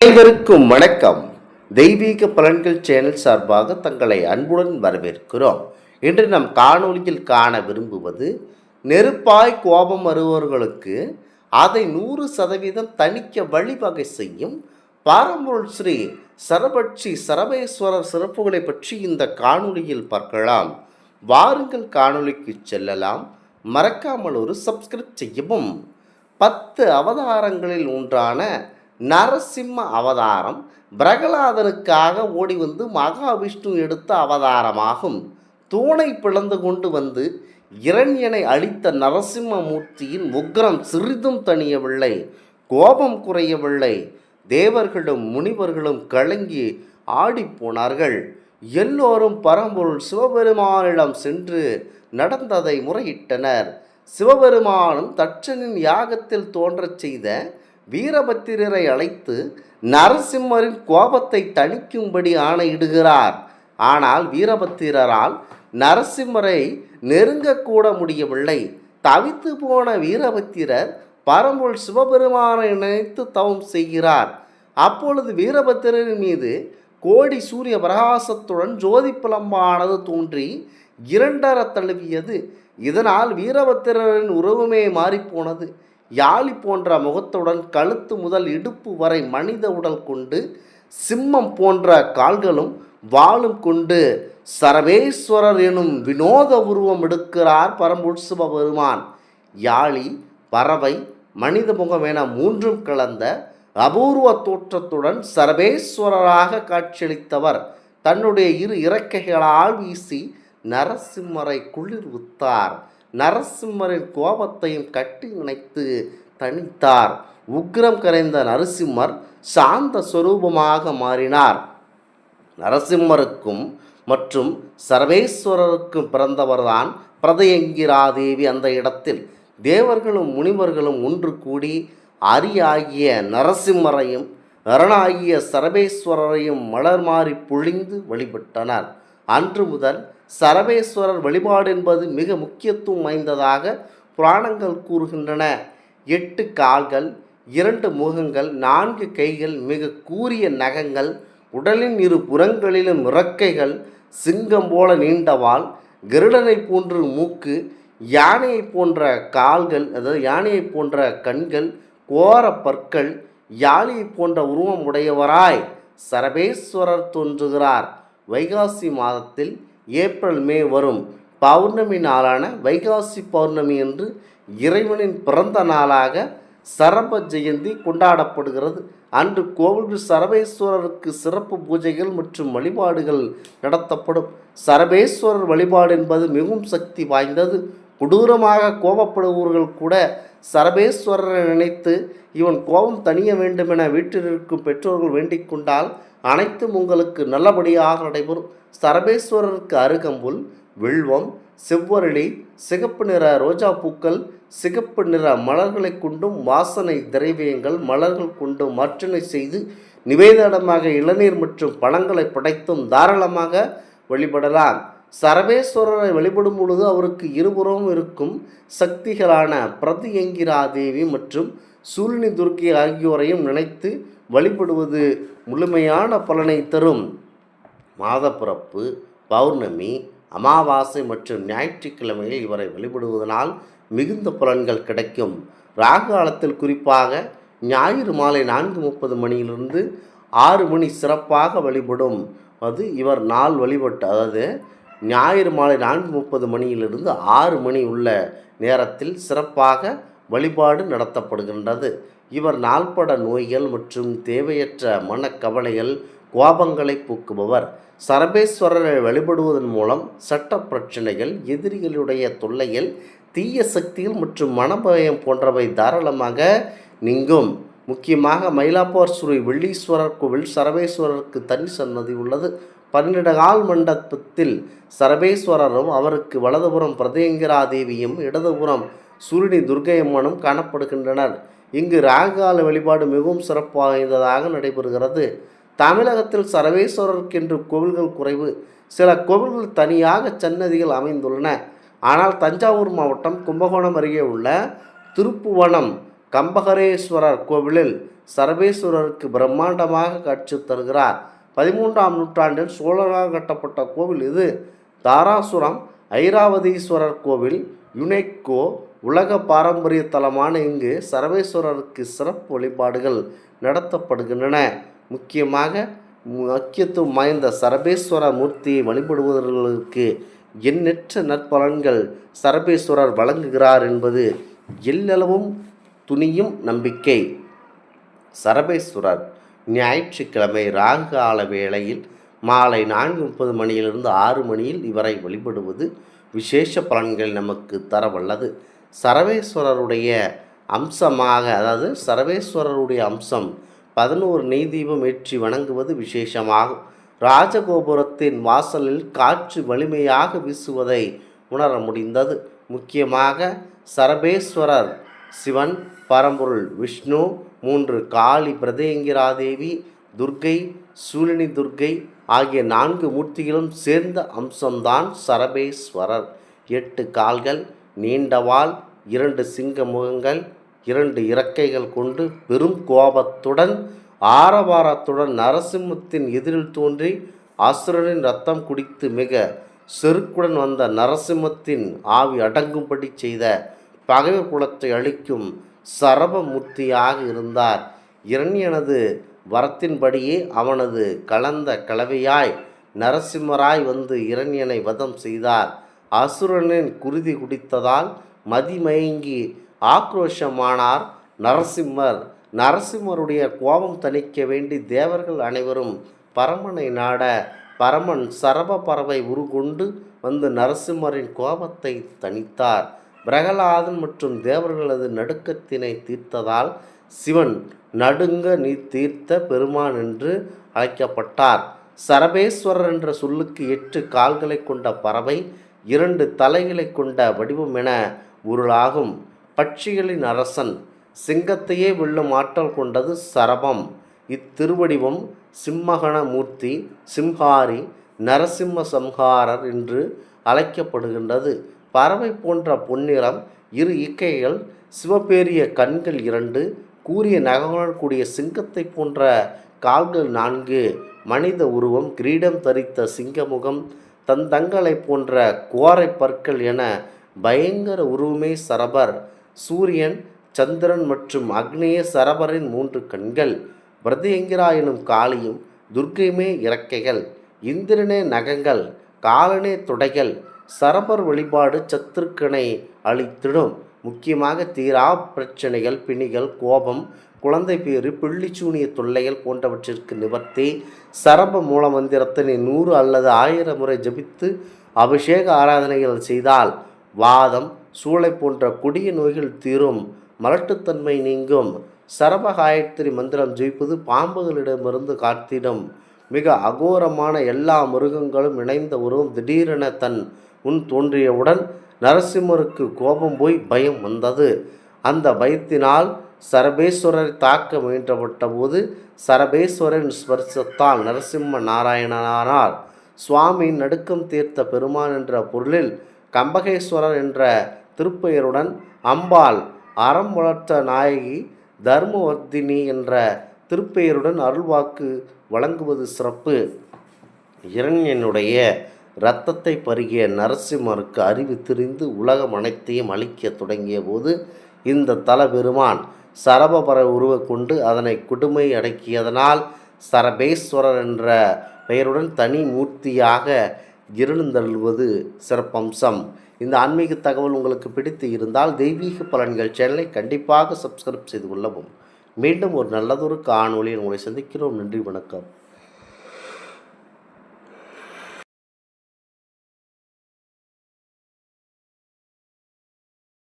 அனைவருக்கும் வணக்கம். தெய்வீக பலன்கள் சேனல் சார்பாக தங்களை அன்புடன் வரவேற்கிறோம். இன்று நம் காணொளியில் காண விரும்புவது, நெருப்பாய் கோபம் வருபவர்களுக்கு அதை 100% தணிக்க வழிவகை செய்யும் பாரம்பொருள் ஸ்ரீ சரபட்சி சரபேஸ்வரர் சிறப்புகளை பற்றி இந்த காணொளியில் பார்க்கலாம். வாருங்கள் காணொளிக்கு செல்லலாம். மறக்காமல் ஒரு சப்ஸ்கிரைப் செய்யவும். 10 அவதாரங்களில் ஒன்றான நரசிம்ம அவதாரம் பிரகலாதனுக்காக ஓடி வந்து மகாவிஷ்ணு எடுத்த அவதாரமாகும். தூணை பிளந்து கொண்டு வந்து இரண்யனை அழித்த நரசிம்மமூர்த்தியின் உக்கிரம் சிறிதும் தணியவில்லை, கோபம் குறையவில்லை. தேவர்களும் முனிவர்களும் கலங்கி ஆடிப்போனார்கள். எல்லோரும் பரம்பொருள் சிவபெருமானிடம் சென்று நடந்ததை முறையிட்டனர். சிவபெருமானும் தட்சனின் யாகத்தில் தோன்றச் செய்த வீரபத்திரரை அழைத்து நரசிம்மரின் கோபத்தை தணிக்கும்படி ஆணையிடுகிறார். ஆனால் வீரபத்திரரால் நரசிம்மரை நெருங்கக்கூட முடியவில்லை. தவித்து போன வீரபத்திரர் பரம்பொருள் சிவபெருமானை நினைத்து தவம் செய்கிறார். அப்பொழுது வீரபத்திரரின் மீது கோடி சூரிய பிரகாசத்துடன் ஜோதி பிளம்பானது தோன்றி இரண்டர தழுவியது. இதனால் வீரபத்திரரின் உருவமே மாறிப்போனது. யாழி போன்ற முகத்துடன் கழுத்து முதல் இடுப்பு வரை மனித உடல் கொண்டு, சிம்மம் போன்ற கால்களும் வாளும் கொண்டு சரபேஸ்வரர் எனும் வினோத உருவம் எடுக்கிறார் பரம்பொருள் சிவபெருமான். யாழி, பறவை, மனித முகம் என மூன்றும் கலந்த அபூர்வ தோற்றத்துடன் சரபேஸ்வரராக காட்சியளித்தவர் தன்னுடைய இரு இறக்கைகளால் வீசி நரசிம்மரை குளிர்வித்தார். நரசிம்மரின் கோபத்தையும் கட்டி இணைத்து தணித்தார். உக்கிரம் கரைந்த நரசிம்மர் சாந்த சொரூபமாக மாறினார். நரசிம்மருக்கும் மற்றும் சர்வேஸ்வரருக்கும் பிறந்தவர்தான் பிரதயங்கிராதேவி. அந்த இடத்தில் தேவர்களும் முனிவர்களும் ஒன்று கூடி அரியாகிய நரசிம்மரையும் அரணாகிய சரபேஸ்வரரையும் மலர் மாறி பொழிந்து வழிபட்டனர். அன்று முதல் சரபேஸ்வரர் வழிபாடு என்பது மிக முக்கியத்துவம் வாய்ந்ததாக புராணங்கள் கூறுகின்றன. 8 கால்கள், 2 முகங்கள், 4 கைகள், மிக கூரிய நகங்கள், உடலின் இரு புறங்களிலும் இறக்கைகள், சிங்கம் போல நீண்டவாள், கருடனை போன்று மூக்கு, யானையை போன்ற கால்கள், அதாவது யானையை போன்ற கண்கள், கோர பற்கள், யாழியை போன்ற உருவம் உடையவராய் சரபேஸ்வரர் தோன்றுகிறார். வைகாசி மாதத்தில் ஏப்ரல் மே வரும் பௌர்ணமி நாளான வைகாசி பௌர்ணமி என்று இறைவனின் பிறந்த நாளாக சரப ஜெயந்தி கொண்டாடப்படுகிறது. அன்று கோவில் சரபேஸ்வரருக்கு சிறப்பு பூஜைகள் மற்றும் வழிபாடுகள் நடத்தப்படும். சரபேஸ்வரர் வழிபாடு என்பது மிகவும் சக்தி வாய்ந்தது. கொடூரமாக கோபப்படுபவர்கள் கூட சரபேஸ்வரரை நினைத்து இவன் கோபம் தணிய வேண்டுமென வீட்டில் இருக்கும் பெற்றோர்கள் வேண்டிக் கொண்டால் அனைத்தும் உங்களுக்கு நல்லபடியாக நடைபெறும். சரபேஸ்வரருக்கு அருகம்புல், வில்வம், செவ்வரளி, சிகப்பு நிற ரோஜா பூக்கள், சிகப்பு நிற மலர்களை கொண்டும் வாசனை திரவியங்கள் மலர்கள் கொண்டும் அர்ச்சனை செய்து நிவேதனமாக இளநீர் மற்றும் பழங்களை படைத்தும் தாராளமாக வழிபடலாம். சரபேஸ்வரரை வழிபடும் பொழுது அவருக்கு இருபுறமும் இருக்கும் சக்திகளான பிரதியங்கிராதேவி மற்றும் சூலினி துர்க்கை ஆகியோரையும் நினைத்து வழிபடுவது முழுமையான பலனை தரும். மாதப்பிறப்பு, பௌர்ணமி, அமாவாசை மற்றும் ஞாயிற்றுக்கிழமையில் இவரை வழிபடுவதனால் மிகுந்த பலன்கள் கிடைக்கும். ராகு காலத்தில் குறிப்பாக ஞாயிறு மாலை 4:30 மணியிலிருந்து 6 மணி சிறப்பாக வழிபடும். இவர் நாள் வழிபட்டு, அதாவது ஞாயிறு மாலை 4:30 மணியிலிருந்து 6 மணி உள்ள நேரத்தில் சிறப்பாக வழிபாடு நடத்தப்படுகின்றது. இவர் நாள்பட நோய்கள் மற்றும் தேவையற்ற மனக்கவலைகள், கோபங்களை போக்குபவர். சரபேஸ்வரரை வழிபடுவதன் மூலம் சட்ட பிரச்சனைகள், எதிரிகளுடைய தொல்லைகள், தீய சக்திகள் மற்றும் மனபயம் போன்றவை தாராளமாக நீங்கும். முக்கியமாக மயிலாப்பூர் ஸ்ரீ வெள்ளீஸ்வரர் கோவில் சரபேஸ்வரருக்கு தனி சன்னதி உள்ளது. 12 கால் மண்டபத்தில் சரபேஸ்வரரும் அவருக்கு வலதுபுறம் பிரதயங்கிராதேவியும் இடதுபுறம் சூலினி துர்க்கையம்மனும் காணப்படுகின்றனர். இங்கு ராகுகால வழிபாடு மிகவும் சிறப்பு வாய்ந்ததாக நடைபெறுகிறது. தமிழகத்தில் சரபேஸ்வரருக்கென்று கோவில்கள் குறைவு. சில கோவில்கள் தனியாக சன்னதிகள் அமைந்துள்ளன. ஆனால் தஞ்சாவூர் மாவட்டம் கும்பகோணம் அருகே உள்ள திருப்புவனம் கம்பகரேஸ்வரர் கோவிலில் சர்வேஸ்வரருக்கு பிரம்மாண்டமாக காட்சி தருகிறார். 13ஆம் நூற்றாண்டில் சோழரால் கட்டப்பட்ட கோவில் இது. தாராசுரம் ஐராவதீஸ்வரர் கோவில் யுனெஸ்கோ உலக பாரம்பரிய தலமான இங்கு சர்வேஸ்வரருக்கு சிறப்பு வழிபாடுகள் நடத்தப்படுகின்றன. முக்கியத்துவம் வாய்ந்த சர்வேஸ்வர மூர்த்தியை வழிபடுபவர்களுக்கு எண்ணற்ற நற்பலன்கள் சர்வேஸ்வரர் வழங்குகிறார் என்பது எல்லளவும் துணியும் நம்பிக்கை. சர்வேஸ்வரர் ஞாயிற்றுக்கிழமை ராகு கால வேளையில் மாலை 4:30 மணியிலிருந்து 6 மணியில் இவரை வழிபடுவது விசேஷ பலன்கள் நமக்கு தரவல்லது. சர்வேஸ்வரருடைய சர்வேஸ்வரருடைய அம்சம் 11 நெய் தீபம் ஏற்றி வணங்குவது விசேஷமாகும். ராஜகோபுரத்தின் வாசலில் காற்று வலிமையாக வீசுவதை உணர முடிந்தது. முக்கியமாக சர்வேஸ்வரர் சிவன், பரம்பொருள் விஷ்ணு, 3 காளி பிரத்யங்கிராதேவி, துர்க்கை, சூலினி துர்க்கை ஆகிய 4 மூர்த்திகளும் சேர்ந்த அம்சம்தான் சர்வேஸ்வரர். 8 கால்கள், நீண்ட வால், 2 சிங்க முகங்கள், 2 இறக்கைகள் கொண்டு பெரும் கோபத்துடன் ஆரவாரத்துடன் நரசிம்மத்தின் எதிரில் தோன்றி அசுரனின் ரத்தம் குடித்து மிக செருக்குடன் வந்த நரசிம்மத்தின் ஆவி அடங்கும்படி செய்த பகைவர் குலத்தை அழிக்கும் சரபமூர்த்தியாக இருந்தார். இரண்யனது வரத்தின்படியே அவனது கலந்த கலவையாய் நரசிம்மராய் வந்து இரண்யனை வதம் செய்தார். அசுரனின் குருதி குடித்ததால் மதிமயங்கி ஆக்ரோஷமானார் நரசிம்மர். நரசிம்மருடைய கோபம் தணிக்க வேண்டி தேவர்கள் அனைவரும் பரமனை நாட பரமன் சரப பறவை உருகொண்டு வந்து நரசிம்மரின் கோபத்தை தணித்தார். பிரகலாதன் மற்றும் தேவர்களது நடுக்கத்தினை தீர்த்ததால் சிவன் நடுங்க நீ தீர்த்த பெருமான் என்று அழைக்கப்பட்டார். சரபேஸ்வரர் என்ற சொல்லுக்கு 8 கால்களை கொண்ட பறவை 2 தலைகளை கொண்ட வடிவம் என உருளாகும். பட்சிகளின் அரசன், சிங்கத்தையே வெல்லும் ஆற்றல் கொண்டது சரபம். இத்திருவடிவம் சிம்மகண மூர்த்தி, சிம்ஹாரி, நரசிம்ம சம்ஹாரர் என்று அழைக்கப்படுகின்றது. பறவை போன்ற பொன்னிறம், 2 இக்கைகள், சிவபேரிய கண்கள் 2, கூரிய நகங்களுடன் கூடிய சிங்கத்தை போன்ற கால்கள் 4, மனித உருவம், கிரீடம் தரித்த சிங்கமுகம், தந்தங்களை போன்ற கோரை பற்கள் என பயங்கர உருவமே சரபர். சூரியன், சந்திரன் மற்றும் அக்னியே சரபரின் 3 கண்கள். பிரத்யங்கிரா எனும் காளியும் துர்க்கையுமே இறக்கைகள், இந்திரனே நகங்கள், காலனே தொடைகள். சரபர் வழிபாடு சத்துருக்கனை அழித்திடும். முக்கியமாக தீரா பிரச்சனைகள், பிணிகள், கோபம், குழந்தை பேறு, பிள்ளிச்சூனிய தொல்லைகள் போன்றவற்றிற்கு நிவர்த்தி. சரப மூல மந்திரத்தினை 100 அல்லது 1000 முறை ஜபித்து அபிஷேக ஆராதனைகள் செய்தால் வாதம், சூளை போன்ற கொடிய நோய்கள் தீரும், மலட்டுத்தன்மை நீங்கும். சரப காயத்ரி மந்திரம் ஜெயிப்பது பாம்புகளிடமிருந்து காத்திடும். மிக அகோரமான எல்லா மிருகங்களும் இணைந்த உருவம் திடீரென தன் முன் தோன்றியவுடன் நரசிம்மருக்கு கோபம் போய் பயம் வந்தது. அந்த பயத்தினால் சரபேஸ்வரரை தாக்க முயன்றப்பட்ட போது சரபேஸ்வரரின் ஸ்பர்சத்தால் நரசிம்ம நாராயணனானார். சுவாமி நடுக்கம் தீர்த்த பெருமான் என்ற பொருளில் கம்பகேஸ்வரர் என்ற திருப்பெயருடன் அம்பாள் அறம் வளர்த்த நாயகி தர்மவர்த்தினி என்ற திருப்பெயருடன் அருள்வாக்கு வழங்குவது சிறப்பு. இரண்யனுடைய இரத்தத்தை பருகிய நரசிம்மருக்கு அறிவு திரிந்து உலகம் அனைத்தையும் அழிக்க தொடங்கிய போது இந்த தல பெருமான் சரபபர உருவ கொண்டு அதனை கொடுமை அடக்கியதனால் சரபேஸ்வரர் என்ற பெயருடன் தனி மூர்த்தியாக எழுந்தருள்வது சிறப்பம்சம். இந்த ஆன்மீக தகவல் உங்களுக்கு பிடித்து இருந்தால் தெய்வீக பலன்கள் சேனலை கண்டிப்பாக சப்ஸ்கிரைப் செய்து கொள்ளவும். மீண்டும் ஒரு நல்லதொரு காணொளியில் உங்களை சந்திக்கிறோம். நன்றி, வணக்கம்.